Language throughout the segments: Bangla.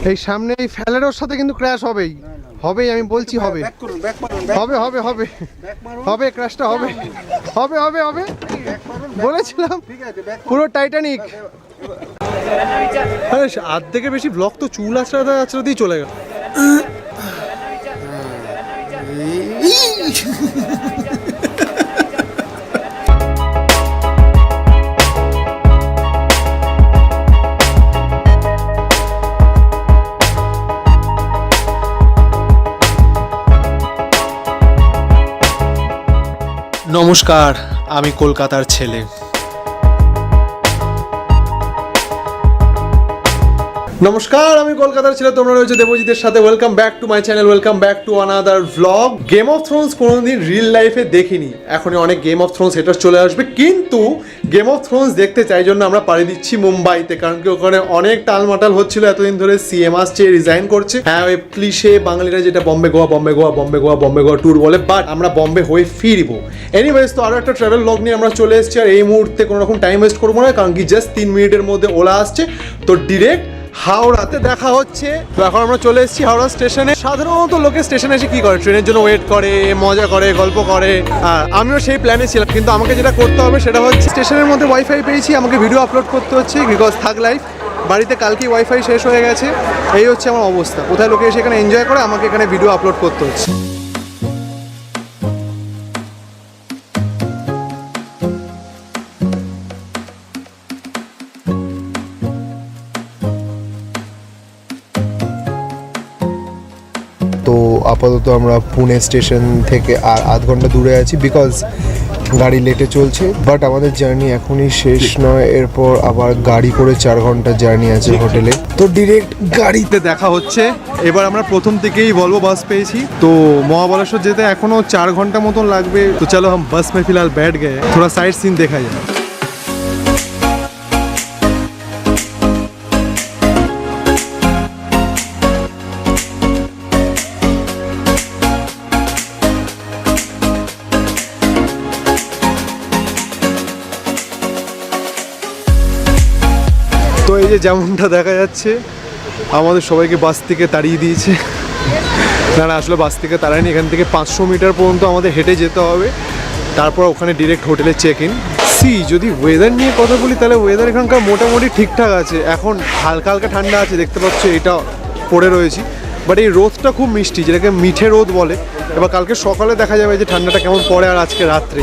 এই সামনে এই ফ্যালেরোর সাথে কিন্তু ক্র্যাশ হবেই, হবেই, আমি বলছি হবে, হবে হবে হবে হবে, ক্র্যাশটা হবে হবে হবে হবে, বলেছিলাম পুরো টাইটানিক। আরে আর্ধেকের বেশি ব্লক তো চুল আছড়াতে আছড়াতেই চলে গেল। নমস্কার, আমি কলকাতার ছেলে। নমস্কার, আমি কলকাতার ছেলে, তোমরা রয়েছে দেবজিতের সাথে। Welcome back to my channel, welcome back to another vlog. Game of Thrones কোনোদিন রিয়েল লাইফে দেখিনি, এখনই অনেক গেম অফ থ্রোনস হেটার চলে আসবে, কিন্তু গেম অফ থ্রোনস দেখতে চাই জন্য আমরা পাড়ি দিচ্ছি মুম্বাইতে, কারণ কি ওখানে অনেক টালমাটাল হচ্ছিল এতদিন ধরে। সিএম আসছে, রিজাইন করছে। হ্যাঁ, ওই ক্লিশে বাঙালিরা যেটা বম্বে গোয়া বম্বে গোয়া বম্বে গোয়া বম্বে গোয়া ট্যুর বলে, বাট আমরা বম্বে হয়ে ফিরবো। এনিওয়েজ, তো আরও একটা ট্রাভেল ব্লগ নিয়ে আমরা চলে এসেছি, আর এই মুহূর্তে কোনো রকম টাইম ওয়েস্ট করবো না, কারণ কি জাস্ট 3 মিনিটের মধ্যে ওলা আসছে, তো ডিরেক্ট হাওড়াতে দেখা হচ্ছে। তো এখন আমরা চলে এসেছি হাওড়া স্টেশনে। সাধারণত লোকে স্টেশনে এসে কি করে, ট্রেনের জন্য ওয়েট করে, মজা করে, গল্প করে। আর আমিও সেই প্ল্যানে ছিলাম, কিন্তু আমাকে যেটা করতে হবে সেটা হচ্ছে, স্টেশনের মধ্যে ওয়াইফাই পেয়েছি, আমাকে ভিডিও আপলোড করতে হচ্ছে, বিকজ থাক লাইফ। বাড়িতে কালকেই ওয়াইফাই শেষ হয়ে গেছে, এই হচ্ছে আমার অবস্থা। কোথায় লোকে এসে এখানে এনজয় করে, আমাকে এখানে ভিডিও আপলোড করতে হচ্ছে। তো আপাতত আমরা পুনে স্টেশন থেকে আর আধ ঘন্টা দূরে আছি, বিকজ গাড়ি লেটে চলছে। বাট আমাদের জার্নি এখনই শেষ নয়, এরপর আবার গাড়ি করে 4 ঘন্টা জার্নি আছে হোটেলে। তো ডিরেক্ট গাড়িতে দেখা হচ্ছে। এবার আমরা প্রথম থেকেই ভলভো বাস পেয়েছি, তো মহাবলেশ্বর যেতে এখনো 4 ঘন্টা মতন লাগবে। তো চলো हम बस में फिलहाल बैठ गए, थोड़ा साइड सीन देखा जाए। তো এই যে যেমনটা দেখা যাচ্ছে, আমাদের সবাইকে বাস থেকে তাড়িয়ে দিয়েছে। না না, আসলে বাস থেকে তাড়ায়নি, এখান থেকে 500 মিটার পর্যন্ত আমাদের হেঁটে যেতে হবে, তারপর ওখানে ডিরেক্ট হোটেলে চেক ইন। যদি ওয়েদার নিয়ে কথা বলি, তাহলে ওয়েদার এখানকার মোটামুটি ঠিকঠাক আছে। এখন হালকা হালকা ঠান্ডা আছে, দেখতে পাচ্ছ এটা পড়ে রয়েছি। বাট এই রোদটা খুব মিষ্টি, যেটাকে মিঠে রোদ বলে। এবার কালকে সকালে দেখা যাবে যে ঠান্ডাটা কেমন পড়ে, আর আজকে রাত্রে।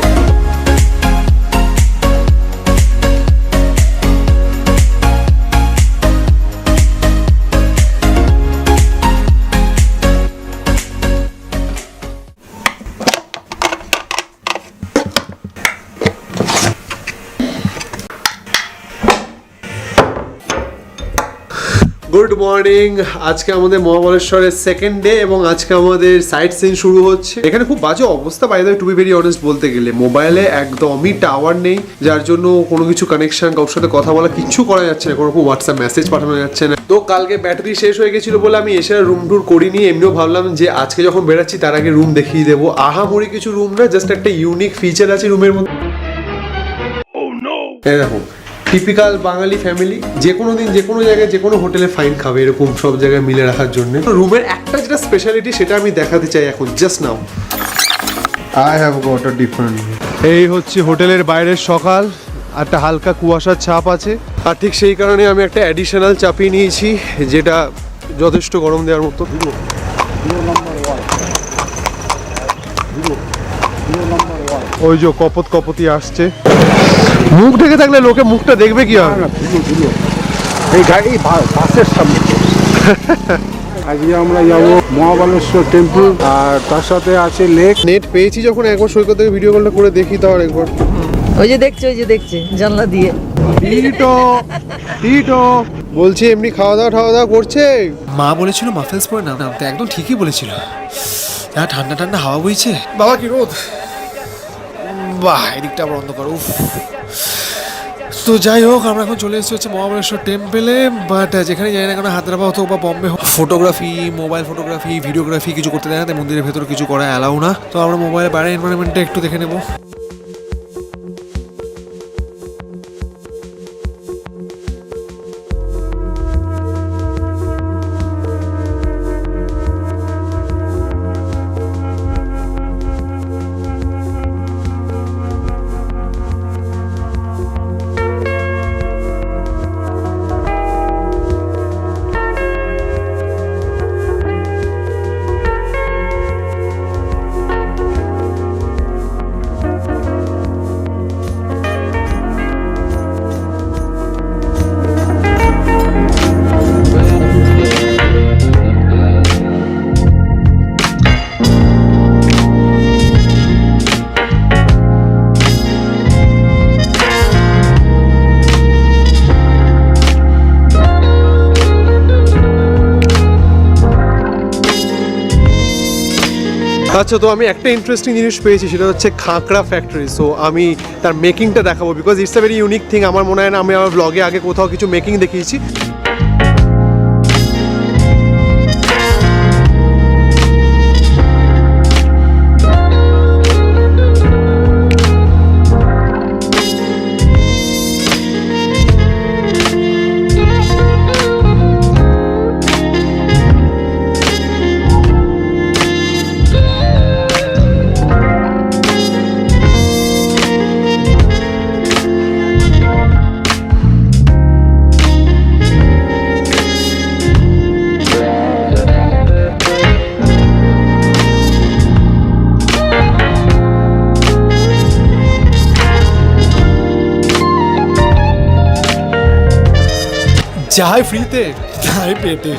Good morning. আজকে আমাদের মহাবলেশ্বরের সেকেন্ড ডে, এবং আজকে আমাদের সাইট সিন শুরু হচ্ছে। এখানে খুব বাজে অবস্থা, by the way, to be very honest বলতে গেলে। মোবাইলে একদমই টাওয়ার নেই, যার জন্য কোনো কিছু কানেকশন, কারোর সাথে কথা বলা কিচ্ছু করা যাচ্ছে না, কোনো হোয়াটসঅ্যাপ মেসেজ পাঠানো যাচ্ছে না। তো কালকে ব্যাটারি শেষ হয়ে গেছিল বলে আমি এসে রুম টুর করিনি। এমনিও ভাবলাম যে আজকে যখন বেরাচ্ছি তার আগে রুম দেখিয়ে দেবো। আহামরি কিছু রুম না, জাস্ট একটা ইউনিক ফিচার আছে রুমের মধ্যে। দেখো, টিপিক্যাল বাঙালি ফ্যামিলি, যে কোনো দিন যে কোনো জায়গায় যে কোনো হোটেলে ফাইন খাবে, এরকম সব জায়গায় মিলে রাখার জন্য। রুমের একটা যেটা স্পেশালিটি, সেটা আমি দেখাতে চাই এখন, just now. I have got a different. এই হচ্ছে হোটেলের বাইরের সকাল, একটা হালকা কুয়াশার ছাপ আছে, আর ঠিক সেই কারণে আমি একটা অ্যাডিশনাল চাপিয়ে নিয়েছি, যেটা যথেষ্ট গরম দেওয়ার মতো। ওই যে কপত কপতি আসছে, মুখ ঢেকে থাকলে লোকে মুখটা দেখবে কি হবে। এই গাড়ি বাসের সামনে। আজকে আমরা যাবো মহাবলেশ্বর টেম্পল, আর তার সাথে আছে লেক। নেট পেয়েছি যখন, একবার সৈকত থেকে ভিডিও কলটা করে দেখি তো আর একবার। ওই যে দেখছে জানলা দিয়ে। টিটো বলছি, এমনি খাওয়া দাওয়া করছে। মা বলেছিল মাফেলস পরে নামতে, একদম ঠিকই বলেছিল। যা ঠান্ডা ঠান্ডা হাওয়া বইছে, বাবা কি রোদ। বাহ, এদিকটা আবার অন্ধকার। উফ। তো যাই হোক, আমরা এখন চলে এসেছি হচ্ছে মহাবলেশ্বর টেম্পলে। বাট যেখানে যাই না কেন, হায়দ্রাবাদ হোক বা বম্বে হোক, ফটোগ্রাফি, মোবাইল ফটোগ্রাফি, ভিডিওগ্রাফি কিছু করতে দেয় না, মন্দিরের ভেতরে কিছু করা অ্যালাউ না। তো আমরা মোবাইলের বাইরে এনভায়রনমেন্টটা একটু দেখে নেবো। আচ্ছা, তো আমি একটা ইন্টারেস্টিং জিনিস পেয়েছি, সেটা হচ্ছে খাঁকড়া ফ্যাক্টরি। সো আমি তার মেকিংটা দেখাবো, because it's a very unique thing. আমার মনে হয় না আমি আমার ব্লগে আগে কোথাও কিছু মেকিং দেখিয়েছি। যাই ফ্রিতে তাই পেটে।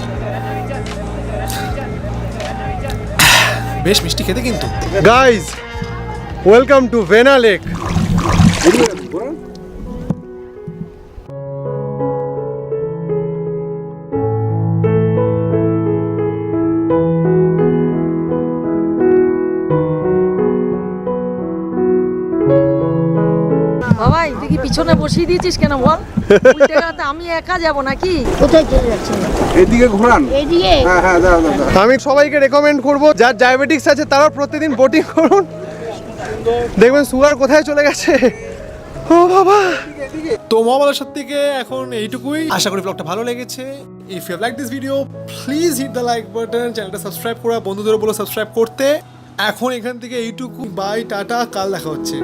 বেশ মিষ্টি খেতে কিন্তু। Guys, welcome to vena lake. বাবাই তুই কি পিছনে বসিয়ে দিয়েছিস কেন বল? উল্টে গেলে আমি একা যাব নাকি? কোথায় চলে যাচ্ছে? এদিকে ঘোরান। এদিকে হ্যাঁ হ্যাঁ, দাঁড়া দাঁড়া। আমি সবাইকে রেকমেন্ড করব, যার ডায়াবেটিক্স আছে তারা প্রতিদিন বোটিং করুন, দেখবেন সুগার কোথায় চলে গেছে। ও বাবা। তো মহাবালেশ্বর থেকে এখন এইটুকুই। আশা করি ব্লগটা ভালো লেগেছে। If you like this video please hit the like button, চ্যানেলটা সাবস্ক্রাইব করা, বন্ধুদেরও বলো সাবস্ক্রাইব করতে। এখন এখান থেকে এইটুকু, বাই টাটা, কাল দেখা হচ্ছে।